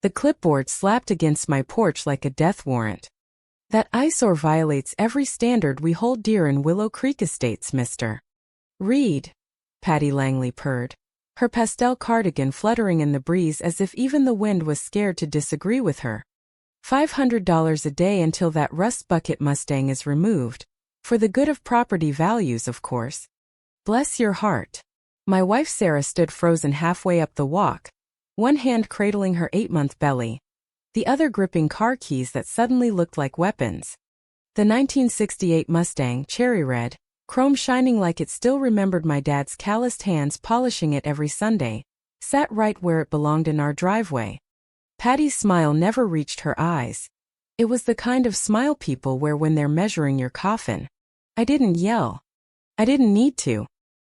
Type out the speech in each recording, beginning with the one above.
The clipboard slapped against my porch like a death warrant. That eyesore violates every standard we hold dear in Willow Creek Estates, Mr. Reed, Patty Langley purred, her pastel cardigan fluttering in the breeze as if even the wind was scared to disagree with her. $500 a day until that rust bucket Mustang is removed. For the good of property values, of course. Bless your heart. My wife Sarah stood frozen halfway up the walk, one hand cradling her 8-month belly, the other gripping car keys that suddenly looked like weapons. The 1968 Mustang, cherry red, chrome shining like it still remembered my dad's calloused hands polishing it every Sunday, sat right where it belonged in our driveway. Patty's smile never reached her eyes. It was the kind of smile people wear when they're measuring your coffin. I didn't yell. I didn't need to.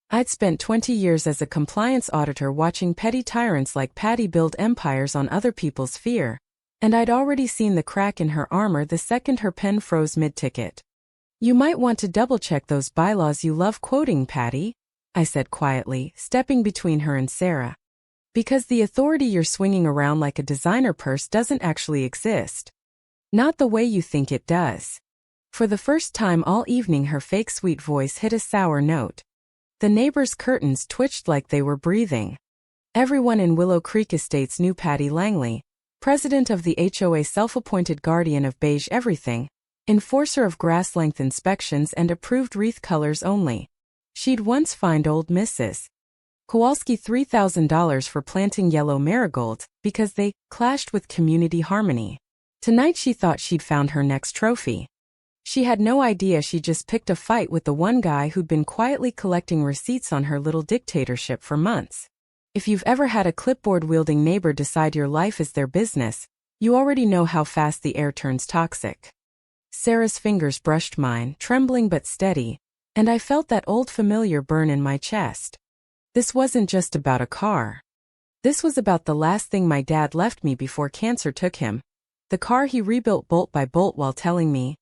I'd spent 20 years as a compliance auditor watching petty tyrants like Patty build empires on other people's fear, and I'd already seen the crack in her armor the second her pen froze mid-ticket. You might want to double-check those bylaws you love quoting, Patty, I said quietly, stepping between her and Sarah. Because the authority you're swinging around like a designer purse doesn't actually exist. Not the way you think it does. For the first time all evening her fake sweet voice hit a sour note. The neighbors' curtains twitched like they were breathing. Everyone in Willow Creek Estates knew Patty Langley, president of the HOA, self-appointed guardian of beige everything, enforcer of grass-length inspections and approved wreath colors only. She'd once fined old Mrs. Kowalski $3,000 for planting yellow marigolds because they clashed with community harmony. Tonight she thought she'd found her next trophy. She had no idea she just picked a fight with the one guy who'd been quietly collecting receipts on her little dictatorship for months. If you've ever had a clipboard-wielding neighbor decide your life is their business, you already know how fast the air turns toxic. Sarah's fingers brushed mine, trembling but steady, and I felt that old familiar burn in my chest. This wasn't just about a car. This was about the last thing my dad left me before cancer took him. The car he rebuilt bolt by bolt while telling me,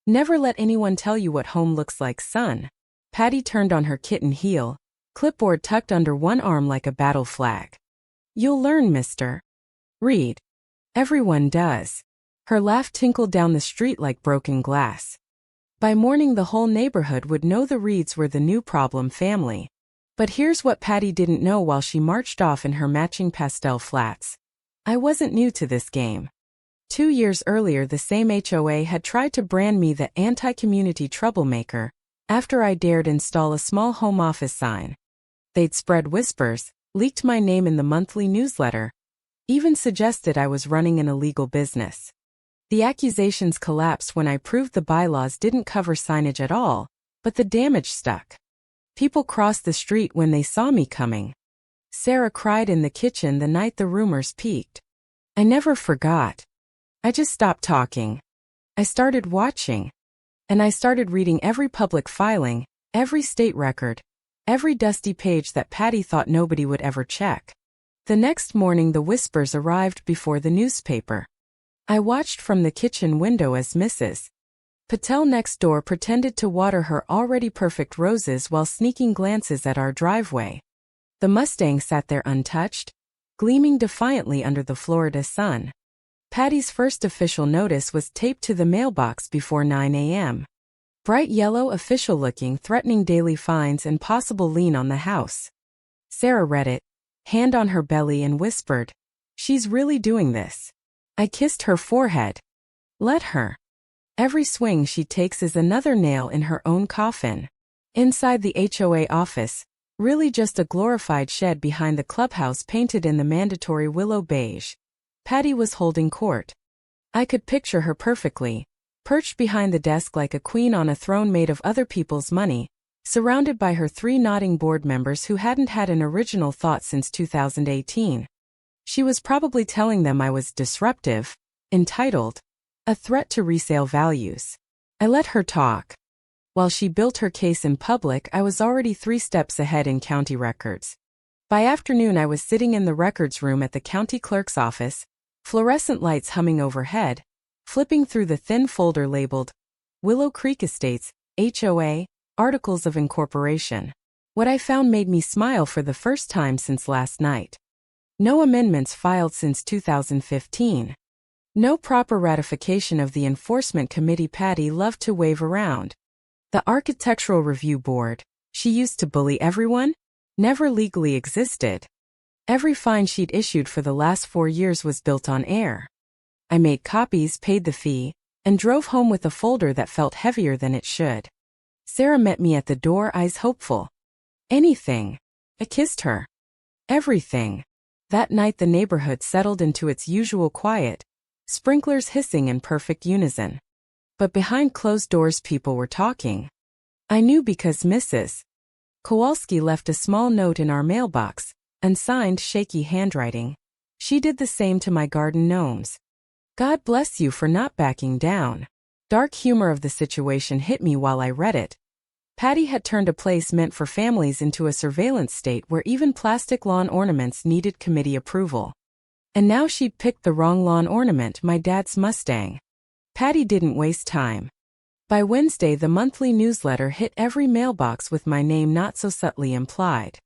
"Never let anyone tell you what home looks like, son." Patty turned on her kitten heel, clipboard tucked under one arm like a battle flag. "You'll learn, Mr. Reed. Everyone does." Her laugh tinkled down the street like broken glass. By morning the whole neighborhood would know the Reeds were the new problem family. But here's what Patty didn't know while she marched off in her matching pastel flats. I wasn't new to this game. 2 years earlier the same HOA had tried to brand me the anti-community troublemaker, after I dared install a small home office sign. They'd spread whispers, leaked my name in the monthly newsletter, even suggested I was running an illegal business. The accusations collapsed when I proved the bylaws didn't cover signage at all, but the damage stuck. People crossed the street when they saw me coming. Sarah cried in the kitchen the night the rumors peaked. I never forgot. I just stopped talking. I started watching. And I started reading every public filing, every state record, every dusty page that Patty thought nobody would ever check. The next morning the whispers arrived before the newspaper. I watched from the kitchen window as Mrs. Patel next door pretended to water her already perfect roses while sneaking glances at our driveway. The Mustang sat there untouched, gleaming defiantly under the Florida sun. Patty's first official notice was taped to the mailbox before 9 a.m. Bright yellow, official-looking, threatening daily fines and possible lien on the house. Sarah read it, hand on her belly, and whispered, "She's really doing this." I kissed her forehead. Let her. Every swing she takes is another nail in her own coffin. Inside the HOA office, really just a glorified shed behind the clubhouse painted in the mandatory willow beige, Patty was holding court. I could picture her perfectly, perched behind the desk like a queen on a throne made of other people's money, surrounded by her 3 nodding board members who hadn't had an original thought since 2018. She was probably telling them I was disruptive, entitled, a threat to resale values. I let her talk. While she built her case in public, I was already 3 steps ahead in county records. By afternoon I was sitting in the records room at the county clerk's office, fluorescent lights humming overhead, flipping through the thin folder labeled Willow Creek Estates, HOA, Articles of Incorporation. What I found made me smile for the first time since last night. No amendments filed since 2015. No proper ratification of the enforcement committee Patty loved to wave around. The Architectural Review Board, she used to bully everyone, never legally existed. Every fine she'd issued for the last 4 years was built on air. I made copies, paid the fee, and drove home with a folder that felt heavier than it should. Sarah met me at the door, eyes hopeful. Anything. I kissed her. Everything. That night the neighborhood settled into its usual quiet, sprinklers hissing in perfect unison. But behind closed doors people were talking. I knew because Mrs. Kowalski left a small note in our mailbox, unsigned, shaky handwriting. She did the same to my garden gnomes. God bless you for not backing down. Dark humor of the situation hit me while I read it. Patty had turned a place meant for families into a surveillance state where even plastic lawn ornaments needed committee approval. And now she'd picked the wrong lawn ornament, my dad's Mustang. Patty didn't waste time. By Wednesday the monthly newsletter hit every mailbox with my name not so subtly implied.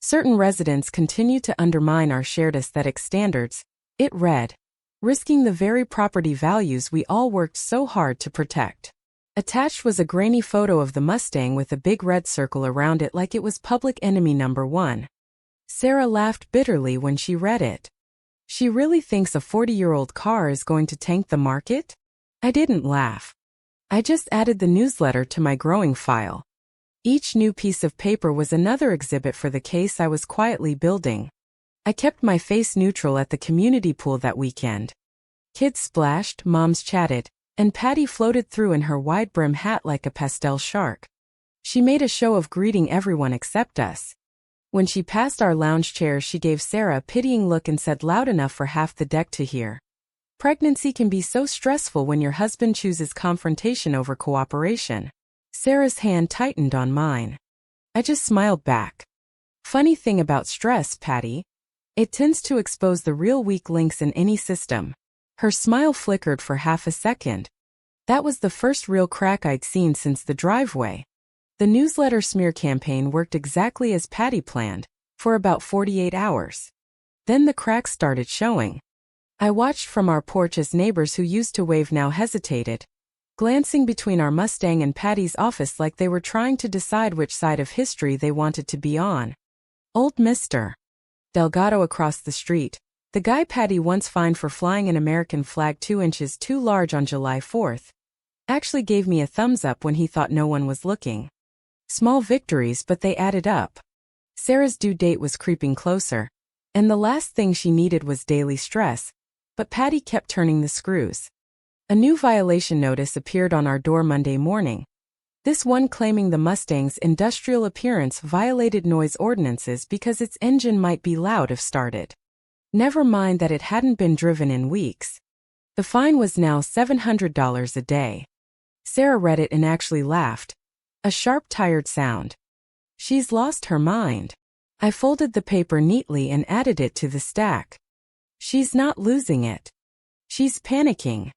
Certain residents continue to undermine our shared aesthetic standards, it read, risking the very property values we all worked so hard to protect. Attached was a grainy photo of the Mustang with a big red circle around it like it was public enemy number 1. Sarah laughed bitterly when she read it. She really thinks a 40-year-old car is going to tank the market? I didn't laugh. I just added the newsletter to my growing file. Each new piece of paper was another exhibit for the case I was quietly building. I kept my face neutral at the community pool that weekend. Kids splashed, moms chatted, and Patty floated through in her wide-brim hat like a pastel shark. She made a show of greeting everyone except us. When she passed our lounge chairs she gave Sarah a pitying look and said loud enough for half the deck to hear, "Pregnancy can be so stressful when your husband chooses confrontation over cooperation." Sarah's hand tightened on mine. I just smiled back. Funny thing about stress, Patty. It tends to expose the real weak links in any system. Her smile flickered for half a second. That was the first real crack I'd seen since the driveway. The newsletter smear campaign worked exactly as Patty planned, for about 48 hours. Then the cracks started showing. I watched from our porch as neighbors who used to wave now hesitated, glancing between our Mustang and Patty's office like they were trying to decide which side of history they wanted to be on. Old Mr. Delgado across the street, the guy Patty once fined for flying an American flag 2 inches too large on July 4th, actually gave me a thumbs up when he thought no one was looking. Small victories, but they added up. Sarah's due date was creeping closer, and the last thing she needed was daily stress, but Patty kept turning the screws. A new violation notice appeared on our door Monday morning. This one claiming the Mustang's industrial appearance violated noise ordinances because its engine might be loud if started. Never mind that it hadn't been driven in weeks. The fine was now $700 a day. Sarah read it and actually laughed. A sharp, tired sound. She's lost her mind. I folded the paper neatly and added it to the stack. She's not losing it. She's panicking.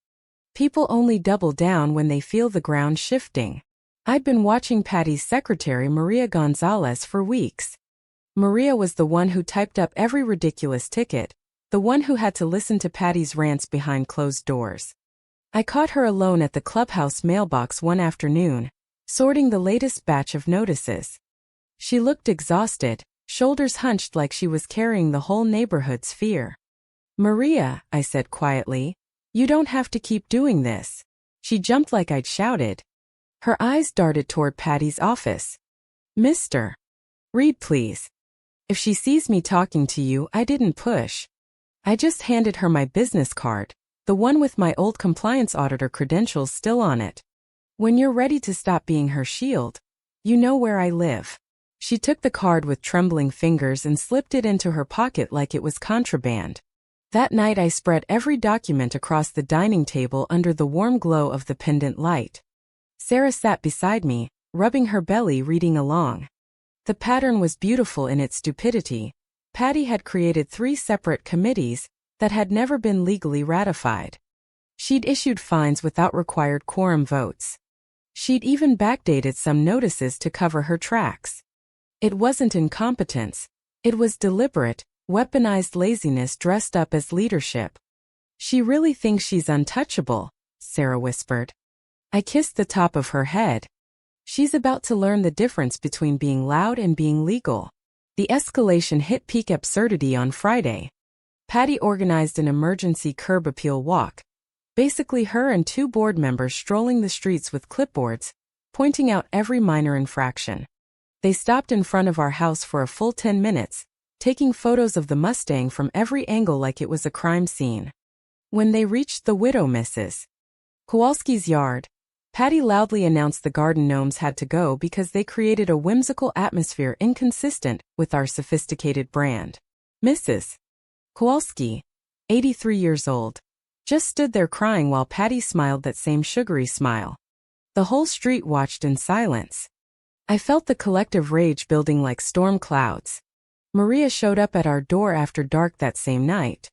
People only double down when they feel the ground shifting. I'd been watching Patty's secretary Maria Gonzalez for weeks. Maria was the one who typed up every ridiculous ticket, the one who had to listen to Patty's rants behind closed doors. I caught her alone at the clubhouse mailbox one afternoon, sorting the latest batch of notices. She looked exhausted, shoulders hunched like she was carrying the whole neighborhood's fear. "Maria," I said quietly, "you don't have to keep doing this." She jumped like I'd shouted. Her eyes darted toward Patty's office. "Mr. Reed, please." If she sees me talking to you, I didn't push. I just handed her my business card, the one with my old compliance auditor credentials still on it. "When you're ready to stop being her shield, you know where I live." She took the card with trembling fingers and slipped it into her pocket like it was contraband. That night I spread every document across the dining table under the warm glow of the pendant light. Sarah sat beside me, rubbing her belly, reading along. The pattern was beautiful in its stupidity. Patty had created 3 separate committees that had never been legally ratified. She'd issued fines without required quorum votes. She'd even backdated some notices to cover her tracks. It wasn't incompetence. It was deliberate, Weaponized laziness dressed up as leadership. She really thinks she's untouchable, Sarah whispered. I kissed the top of her head. She's about to learn the difference between being loud and being legal. The escalation hit peak absurdity on Friday. Patty organized an emergency curb appeal walk. Basically her and 2 board members strolling the streets with clipboards, pointing out every minor infraction. They stopped in front of our house for a full 10 minutes, taking photos of the Mustang from every angle like it was a crime scene. When they reached the widow Mrs. Kowalski's yard, Patty loudly announced the garden gnomes had to go because they created a whimsical atmosphere inconsistent with our sophisticated brand. Mrs. Kowalski, 83 years old, just stood there crying while Patty smiled that same sugary smile. The whole street watched in silence. I felt the collective rage building like storm clouds. Maria showed up at our door after dark that same night.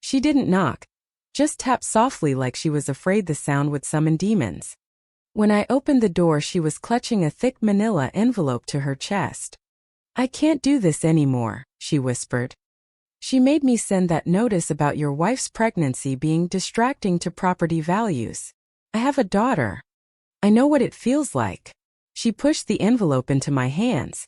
She didn't knock, just tapped softly like she was afraid the sound would summon demons. When I opened the door, she was clutching a thick manila envelope to her chest. I can't do this anymore, she whispered. She made me send that notice about your wife's pregnancy being distracting to property values. I have a daughter. I know what it feels like. She pushed the envelope into my hands.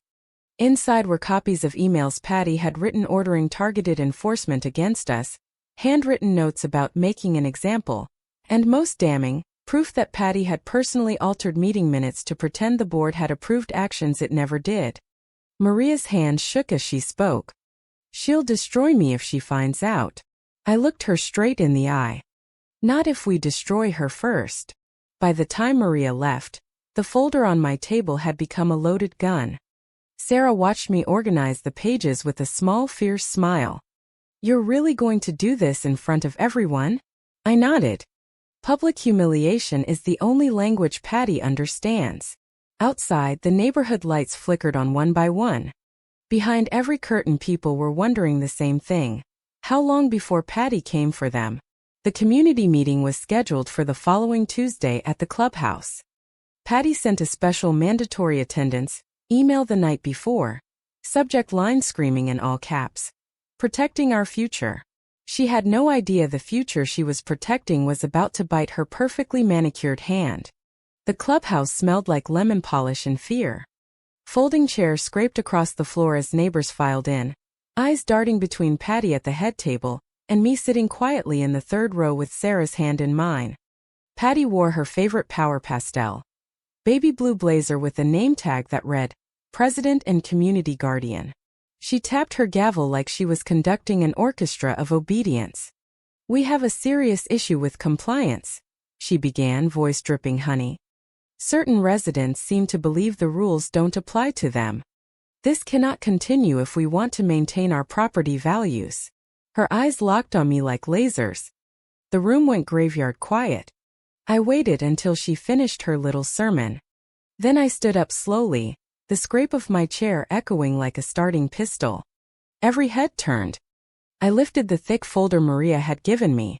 Inside were copies of emails Patty had written ordering targeted enforcement against us, handwritten notes about making an example, and most damning, proof that Patty had personally altered meeting minutes to pretend the board had approved actions it never did. Maria's hand shook as she spoke. She'll destroy me if she finds out. I looked her straight in the eye. Not if we destroy her first. By the time Maria left, the folder on my table had become a loaded gun. Sarah watched me organize the pages with a small, fierce smile. You're really going to do this in front of everyone? I nodded. Public humiliation is the only language Patty understands. Outside, the neighborhood lights flickered on one by one. Behind every curtain, people were wondering the same thing. How long before Patty came for them? The community meeting was scheduled for the following Tuesday at the clubhouse. Patty sent a special mandatory attendance email the night before. Subject line screaming in all caps. Protecting our future. She had no idea the future she was protecting was about to bite her perfectly manicured hand. The clubhouse smelled like lemon polish and fear. Folding chairs scraped across the floor as neighbors filed in, eyes darting between Patty at the head table and me sitting quietly in the third row with Sarah's hand in mine. Patty wore her favorite power pastel, baby blue blazer with a name tag that read, President and Community Guardian. She tapped her gavel like she was conducting an orchestra of obedience. We have a serious issue with compliance, she began, voice dripping honey. Certain residents seem to believe the rules don't apply to them. This cannot continue if we want to maintain our property values. Her eyes locked on me like lasers. The room went graveyard quiet. I waited until she finished her little sermon. Then I stood up slowly, the scrape of my chair echoing like a starting pistol. Every head turned. I lifted the thick folder Maria had given me.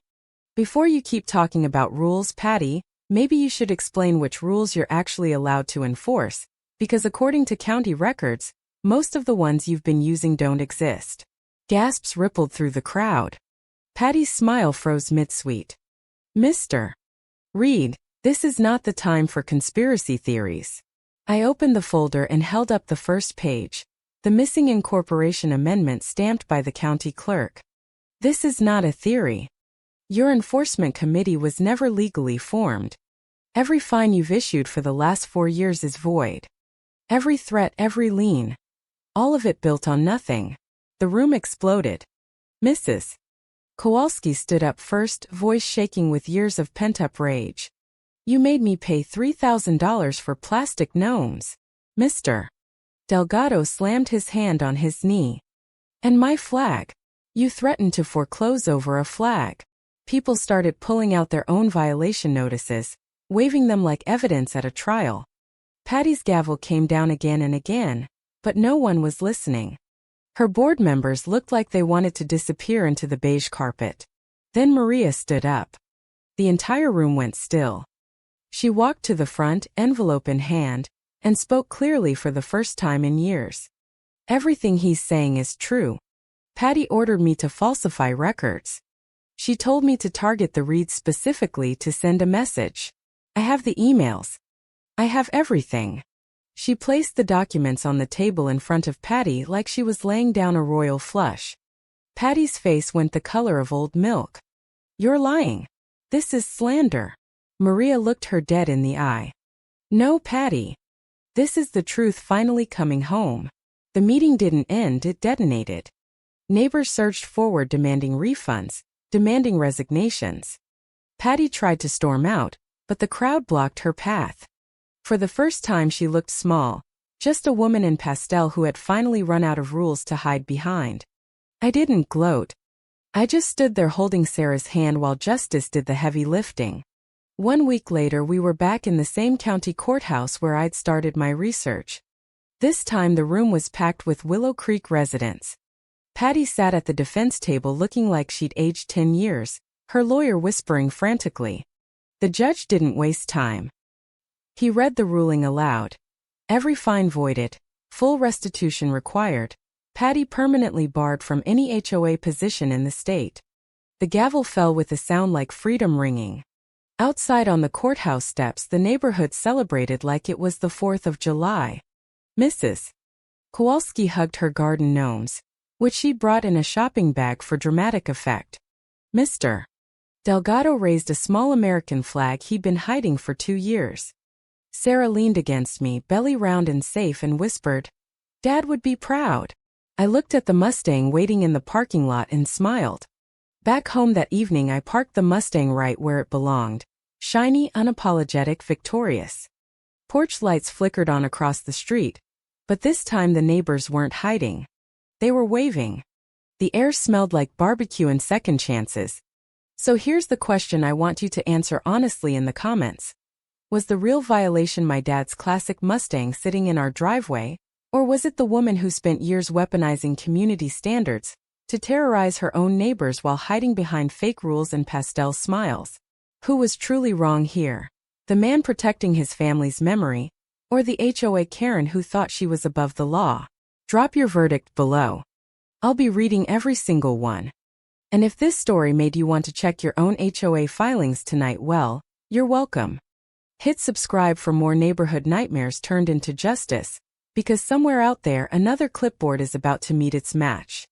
Before you keep talking about rules, Patty, maybe you should explain which rules you're actually allowed to enforce, because according to county records, most of the ones you've been using don't exist. Gasps rippled through the crowd. Patty's smile froze mid-sweet. Mr. Reed, this is not the time for conspiracy theories. I opened the folder and held up the first page, the missing incorporation amendment stamped by the county clerk. This is not a theory. Your enforcement committee was never legally formed. Every fine you've issued for the last 4 years is void. Every threat, every lien. All of it built on nothing. The room exploded. Mrs. Kowalski stood up first, voice shaking with years of pent-up rage. You made me pay $3,000 for plastic gnomes. Mr. Delgado slammed his hand on his knee. And my flag. You threatened to foreclose over a flag. People started pulling out their own violation notices, waving them like evidence at a trial. Patty's gavel came down again and again, but no one was listening. Her board members looked like they wanted to disappear into the beige carpet. Then Maria stood up. The entire room went still. She walked to the front, envelope in hand, and spoke clearly for the first time in years. Everything he's saying is true. Patty ordered me to falsify records. She told me to target the reads specifically to send a message. I have the emails. I have everything. She placed the documents on the table in front of Patty like she was laying down a royal flush. Patty's face went the color of old milk. You're lying. This is slander. Maria looked her dead in the eye. No, Patty. This is the truth finally coming home. The meeting didn't end, it detonated. Neighbors surged forward demanding refunds, demanding resignations. Patty tried to storm out, but the crowd blocked her path. For the first time she looked small, just a woman in pastel who had finally run out of rules to hide behind. I didn't gloat. I just stood there holding Sarah's hand while Justice did the heavy lifting. 1 week later we were back in the same county courthouse where I'd started my research. This time the room was packed with Willow Creek residents. Patty sat at the defense table looking like she'd aged 10 years, her lawyer whispering frantically. The judge didn't waste time. He read the ruling aloud. Every fine voided, full restitution required, Patty permanently barred from any HOA position in the state. The gavel fell with a sound like freedom ringing. Outside on the courthouse steps the neighborhood celebrated like it was the 4th of July. Mrs. Kowalski hugged her garden gnomes, which she brought in a shopping bag for dramatic effect. Mr. Delgado raised a small American flag he'd been hiding for 2 years. Sarah leaned against me, belly round and safe, and whispered, Dad would be proud. I looked at the Mustang waiting in the parking lot and smiled. Back home that evening I parked the Mustang right where it belonged, shiny, unapologetic, victorious. Porch lights flickered on across the street, but this time the neighbors weren't hiding. They were waving. The air smelled like barbecue and second chances. So here's the question I want you to answer honestly in the comments. Was the real violation my dad's classic Mustang sitting in our driveway, or was it the woman who spent years weaponizing community standards to terrorize her own neighbors while hiding behind fake rules and pastel smiles? Who was truly wrong here? The man protecting his family's memory, or the HOA Karen who thought she was above the law? Drop your verdict below. I'll be reading every single one. And if this story made you want to check your own HOA filings tonight, well, you're welcome. Hit subscribe for more neighborhood nightmares turned into justice, because somewhere out there another clipboard is about to meet its match.